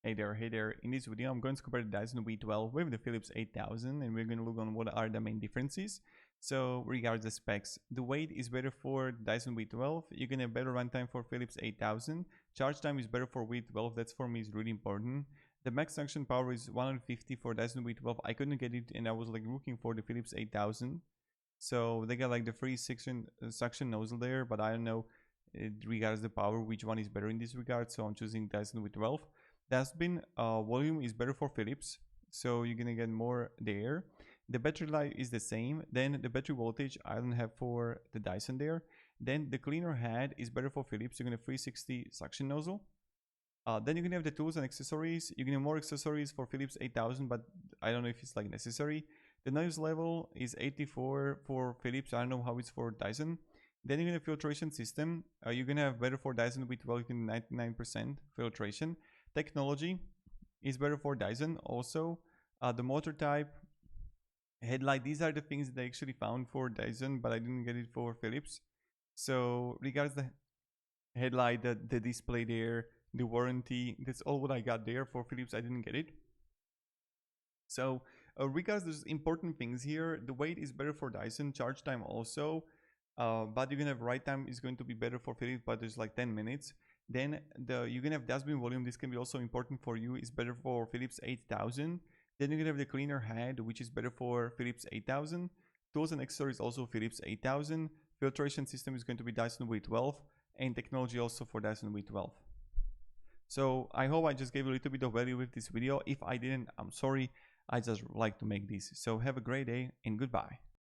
Hey there. In this video, I'm going to compare the Dyson v12 with the Philips 8000, and we're going to look on what are the main differences. So, regards the specs, the weight is better for Dyson v12. You're going to have better runtime for Philips 8000. Charge time is better for v12. That's for me is really important. The max suction power is 150 for Dyson v12. I couldn't get it, and I was like looking for the Philips 8000. So they got like the free suction nozzle there, but I don't know regards the power which one is better in this regard. So I'm choosing Dyson v12. Dustbin volume is better for Philips, so you're gonna get more there. The battery life is the same. Then the battery voltage I don't have for the Dyson there. Then the cleaner head is better for Philips. You're gonna 360 suction nozzle. Then you're gonna have the tools and accessories. You're gonna have more accessories for Philips 8000, but I don't know if it's like necessary. The noise level is 84 for Philips. I don't know how it's for Dyson. Then you're gonna have filtration system. You're gonna have better for Dyson with 99% filtration. Technology is better for Dyson also. The motor type, headlight, these are the things that I actually found for Dyson, but I didn't get it for Philips. So regards the headlight, the display there, the warranty, that's all what I got there. For Philips I didn't get it. So regards there's important things here. The weight is better for Dyson, charge time also, but you're gonna have write time is going to be better for Philips, but there's like 10 minutes. Then you're gonna have dustbin volume. This can be also important for you. It's better for Philips 8000. Then you're gonna have the cleaner head, which is better for Philips 8000. Tools and accessories also Philips 8000. Filtration system is going to be Dyson v12, and technology also for Dyson v12. So I hope I just gave a little bit of value with this video. If I didn't, I'm sorry. I just like to make this. So have a great day and goodbye.